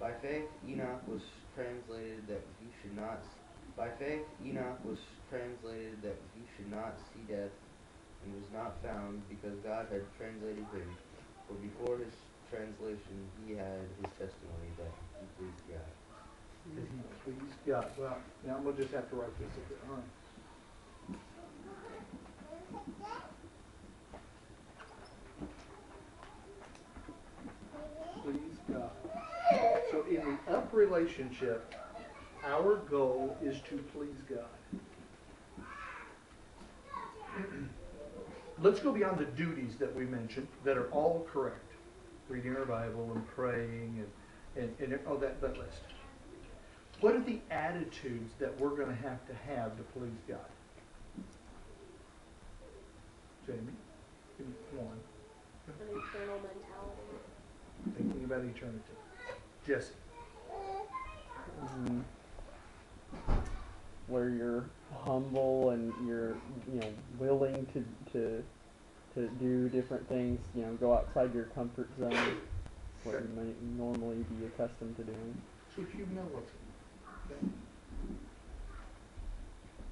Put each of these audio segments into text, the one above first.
By faith Enoch was translated that he should not. By faith Enoch was translated that he should not see death, and was not found, because God had translated him. For before his translation he had his testimony that he pleased God. That he pleased God. Well, now I'm going to just have to write this a bit. All right. Please God. So in the up relationship, our goal is to please God. Let's go beyond the duties that we mentioned that are all correct. Reading our Bible and praying and all that list. What are the attitudes that we're going to have to please God? Jamie, give me one. An eternal mentality. Thinking about eternity. Jesse. Where you're humble and you're willing to do different things, go outside your comfort zone, what you might normally be accustomed to doing. So humility. Okay.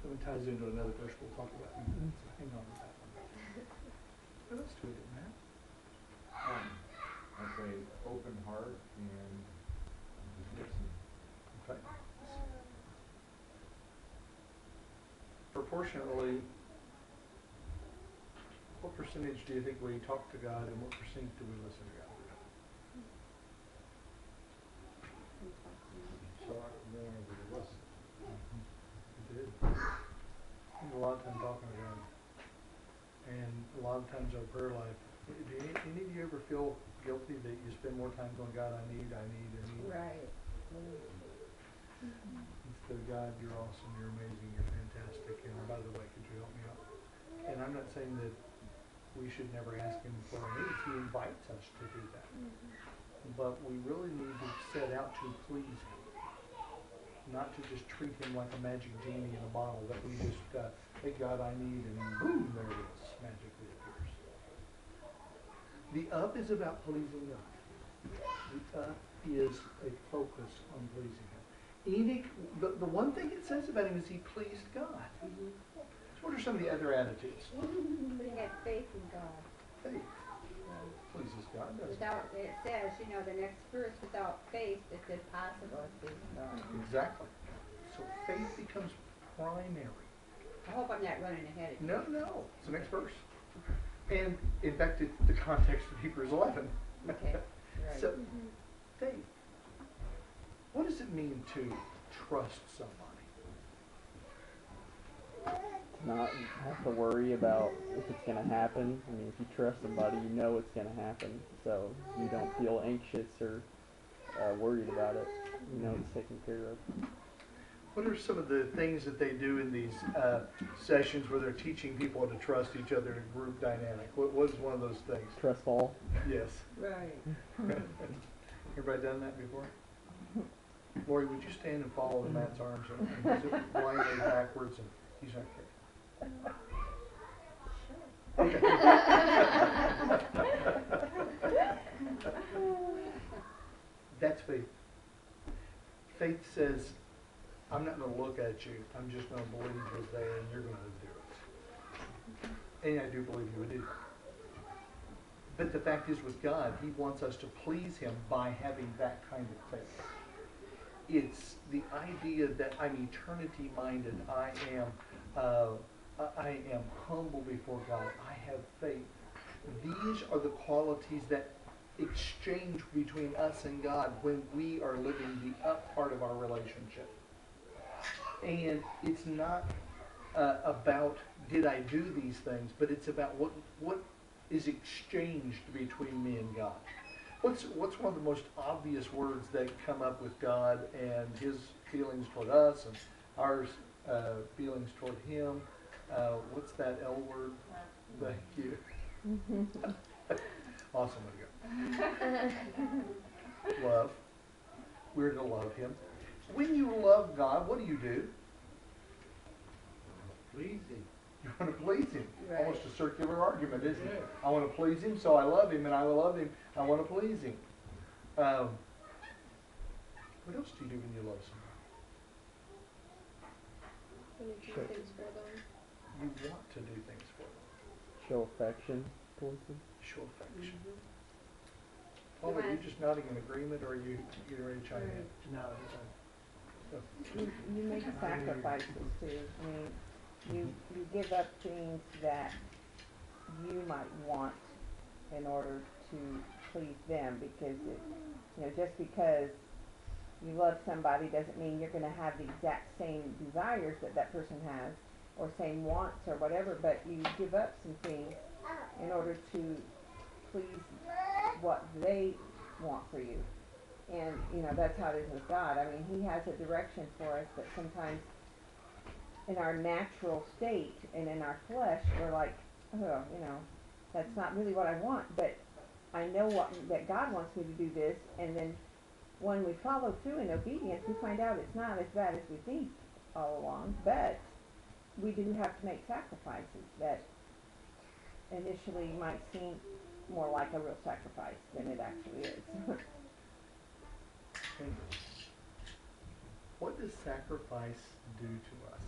That one ties into another verse we'll talk about. So hang on to that one. What else do we do, Matt? I'd say open heart and just listen. Okay. Proportionately, what percentage do you think we talk to God and what percentage do we listen to God? Talk more than listen. We did. Spend a lot of time talking to God. And a lot of times our prayer life, do any of you ever feel guilty that you spend more time going, God, I need. Right. Instead of, God, you're awesome, you're amazing, you're fantastic, and by the way, could you help me out? And I'm not saying that we should never ask him for our needs. He invites us to do that. But we really need to set out to please him. Not to just treat him like a magic genie in a bottle that we just, hey God, I need, and boom, there it is, magically appears. The up is about pleasing God. The up is a focus on pleasing him. Enoch, the one thing it says about him is he pleased God. So what are some of the other attitudes? But he had faith in God. Faith pleases God, doesn't it? Without, it says, the next verse, without faith, it's impossible to please God. Exactly. So faith becomes primary. I hope I'm not running ahead of you. No. It's the next verse. And in fact, it's the context of Hebrews 11. Okay. Right. So, faith. What does it mean to trust somebody? Not have to worry about if it's going to happen. I mean, if you trust somebody, you know it's going to happen. So you don't feel anxious or worried about it. You know it's taken care of. What are some of the things that they do in these sessions where they're teaching people to trust each other in a group dynamic? What is one of those things? Trust fall. Yes. Right. Everybody done that before? Lori, would you stand and fall in Matt's arms and he's blindly backwards and he's okay. Okay. That's faith. Faith says, I'm not going to look at you. I'm just going to believe you're there and you're going to do it. And I do believe you would do it. But the fact is with God, he wants us to please him by having that kind of faith. It's the idea that I'm eternity minded. I am humble before God. I have faith. These are the qualities that exchange between us and God when we are living the up part of our relationship. And it's not about did I do these things, but it's about what is exchanged between me and God. What's one of the most obvious words that come up with God and his feelings toward us and our feelings toward him? What's that L word? Thank you. Awesome. Love. We're to love him. When you love God, what do? Please him. You want to please him. Right. Almost a circular argument, isn't it? Yeah. I want to please him, so I love him, and I love him. I want to please him. do when you love somebody? When you do Sure. things for them. You want to do things for them. Show affection towards them. Show affection. Mhm. Paul, are you Right. just nodding in agreement, or are you getting ready to chime in? No, You make sacrifices too. I mean, you give up things that you might want in order to please them, because just because you love somebody doesn't mean you're gonna have the exact same desires that that person has, or same wants or whatever, but you give up some things in order to please what they want for you. And, that's how it is with God. I mean, He has a direction for us, but sometimes in our natural state and in our flesh, we're like, oh, that's not really what I want, but I know that God wants me to do this, and then when we follow through in obedience, we find out it's not as bad as we think all along, but we do have to make sacrifices that initially might seem more like a real sacrifice than it actually is. And what does sacrifice do to us?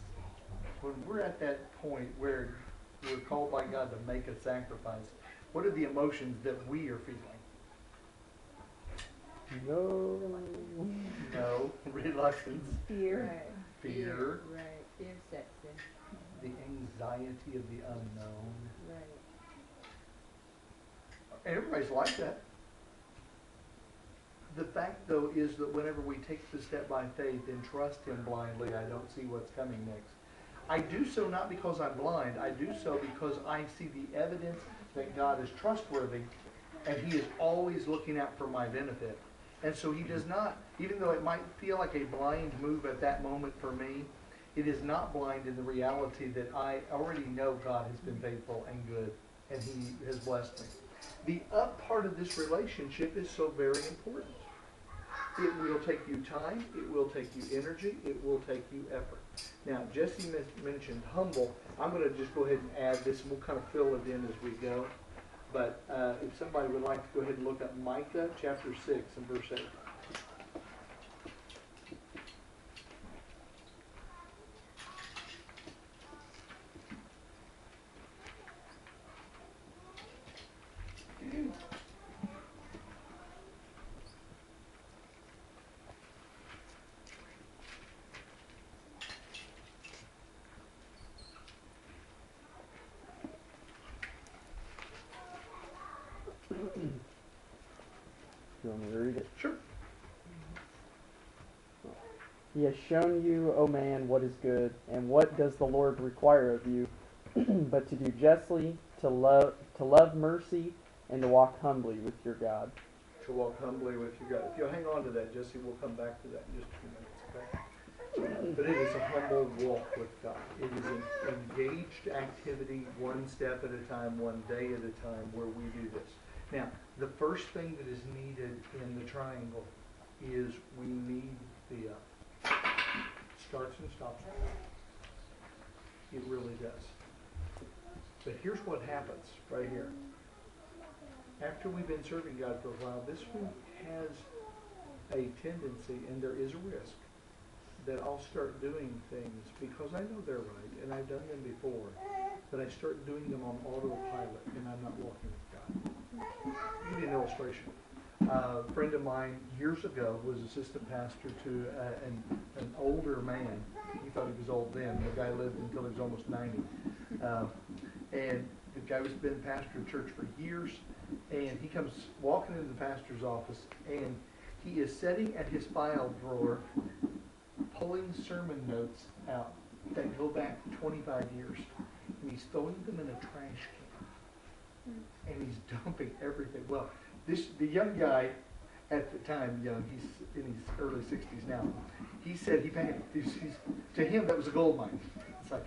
When we're at that point where we're called by God to make a sacrifice, what are the emotions that we are feeling? No. No, reluctance, Fear. fear, Right. Fear sets in. the anxiety of the unknown. Right. Everybody's like that. The fact, though, is that whenever we take the step by faith and trust Him blindly, I don't see what's coming next. I do so not because I'm blind. I do so because I see the evidence that God is trustworthy, and He is always looking out for my benefit. And so He does not, even though it might feel like a blind move at that moment for me, it is not blind in the reality that I already know God has been faithful and good, and He has blessed me. The up part of this relationship is so very important. It will take you time, it will take you energy, it will take you effort. Now, Jesse mentioned humble. I'm going to just go ahead and add this, and we'll kind of fill it in as we go. But if somebody would like to go ahead and look up Micah chapter 6 and verse 8. You want me to read it? Sure. He has shown you, O man, what is good, and what does the Lord require of you, but to do justly, to love mercy, and to walk humbly with your God. To walk humbly with your God. If you'll hang on to that, Jesse, we'll come back to that in just a few minutes, okay? But it is a humble walk with God. It is an engaged activity, one step at a time, one day at a time, where we do this. Now, the first thing that is needed in the triangle is we need the starts and stops. It really does. But here's what happens right here. After we've been serving God for a while, this one has a tendency, and there is a risk, that I'll start doing things because I know they're right, and I've done them before, but I start doing them on autopilot, and I'm not walking with God. I'll give you an illustration. A friend of mine years ago was assistant pastor to an older man. He thought he was old then. The guy lived until he was almost 90. And the guy was been pastor of church for years, and he comes walking into the pastor's office, and he is sitting at his file drawer pulling sermon notes out that go back 25 years, and he's throwing them in a trash can, and he's dumping everything. Well, the young guy at the time, young, he's in his early 60s now, he said he panicked. To him, that was a gold mine. It's like,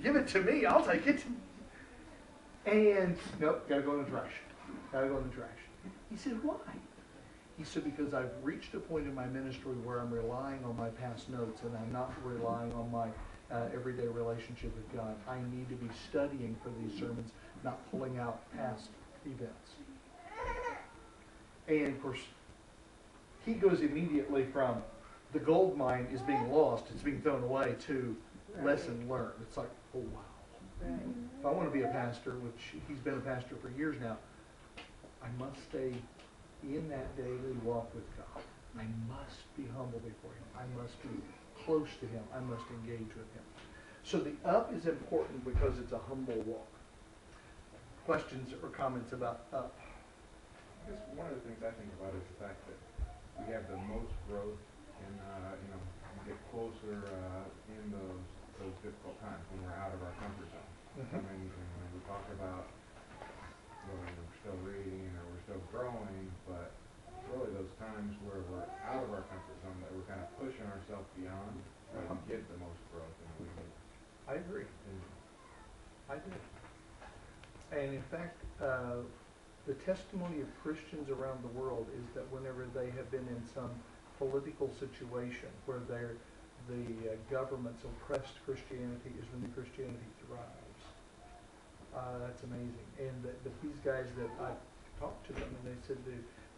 give it to me, I'll take it. And, nope, gotta go in the trash. Gotta go in the trash. He said, why? He said, because I've reached a point in my ministry where I'm relying on my past notes, and I'm not relying on my everyday relationship with God. I need to be studying for these sermons, not pulling out past events. And of course, he goes immediately from the gold mine is being lost, it's being thrown away, to lesson learned. It's like, oh wow. Right. If I want to be a pastor, which he's been a pastor for years now, I must stay in that daily walk with God. I must be humble before Him. I must be close to Him. I must engage with Him. So the up is important because it's a humble walk. Questions or comments about up? I guess one of the things I think about is the fact that we have the most growth and, we get closer in those difficult times when we're out of our comfort zone. I mean, when we talk about, well, we're still reading or we're still growing, but really those times where we're out of our comfort zone that we're kind of pushing ourselves beyond, where we get the most growth and we get. I agree. I do. And in fact, the testimony of Christians around the world is that whenever they have been in some political situation where the government's oppressed Christianity is when the Christianity thrives. That's amazing. And these guys that I talked to them, and they said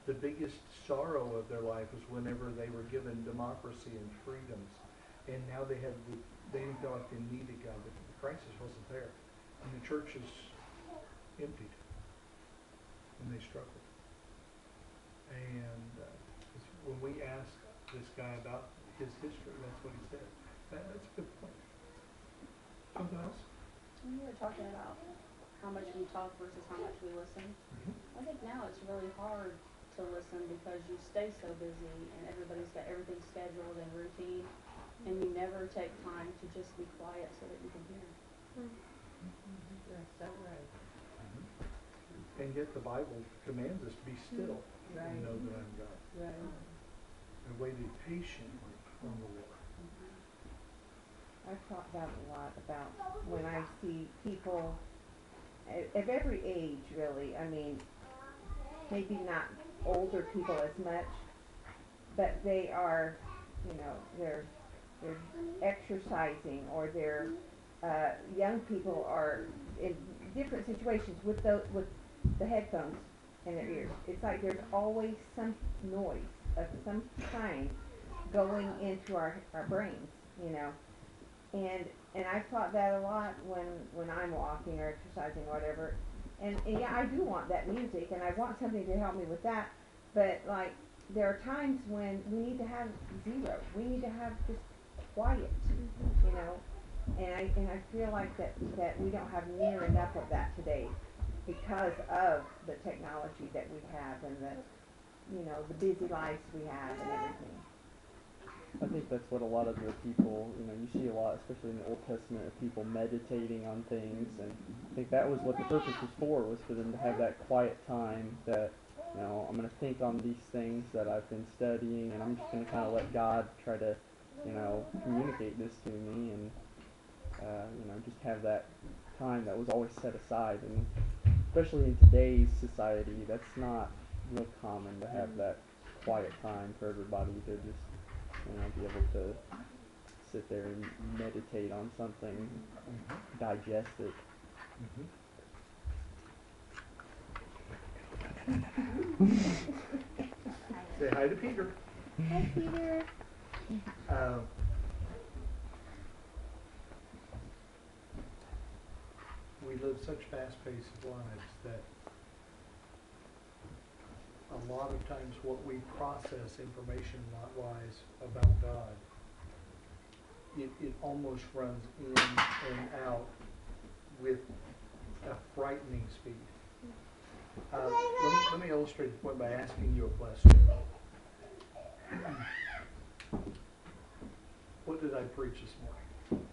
the biggest sorrow of their life was whenever they were given democracy and freedoms, and now they didn't feel like they needed God. The crisis wasn't there, and the church is emptied, and they struggled. And when we asked this guy about his history, that's what he said. That's a good point. Something else? When you were talking about how much we talk versus how much we listen, I think now it's really hard to listen because you stay so busy and everybody's got everything scheduled and routine, and you never take time to just be quiet so that you can hear. That's so right. And yet the Bible commands us to be still Right. and know that I'm God. Right. And waited patiently on the Lord. I've thought that a lot about when I see people of every age, really. I mean, maybe not older people as much, but they are, they're exercising, or they're young people are in different situations with the headphones in their ears. It's like there's always some noise of some kind going into our brains, And I've thought that a lot when I'm walking or exercising or whatever. And yeah, I do want that music, and I want something to help me with that. But like, there are times when we need to have zero. We need to have just quiet, And I feel like that we don't have near enough of that today because of the technology that we have and the busy lives we have and everything. I think that's what a lot of the people, you see a lot, especially in the Old Testament, of people meditating on things, and I think that was what the purpose was for them to have that quiet time that, I'm going to think on these things that I've been studying, and I'm just going to kind of let God try to, communicate this to me, and, just have that time that was always set aside, and especially in today's society, that's not real common to have that quiet time for everybody to just be able to sit there and meditate on something, digest it. Say hi to Peter. Hi, Peter. We live such fast-paced lives that a lot of times what we process information not wise about God, it almost runs in and out with a frightening speed. Let me illustrate the point by asking you a question. What did I preach this morning?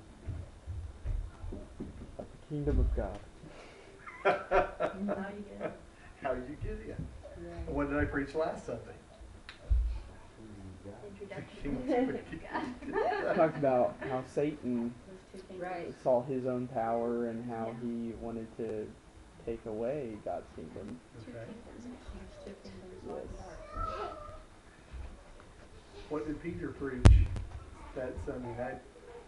The kingdom of God. How you get it? How you get in. Right. What did I preach last Sunday? Introduction. Talked about how Satan Those two things. Right. saw his own power and how he wanted to take away God's kingdom. Two Okay. kingdoms. There's two kingdoms. Yes. Light and dark. What did Peter preach that Sunday night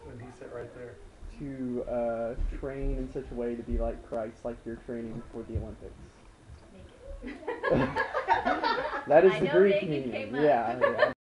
when he sat right there? To train in such a way to be like Christ, like you're training for the Olympics. Naked. That is I the know Greek naked meaning. came up. Yeah.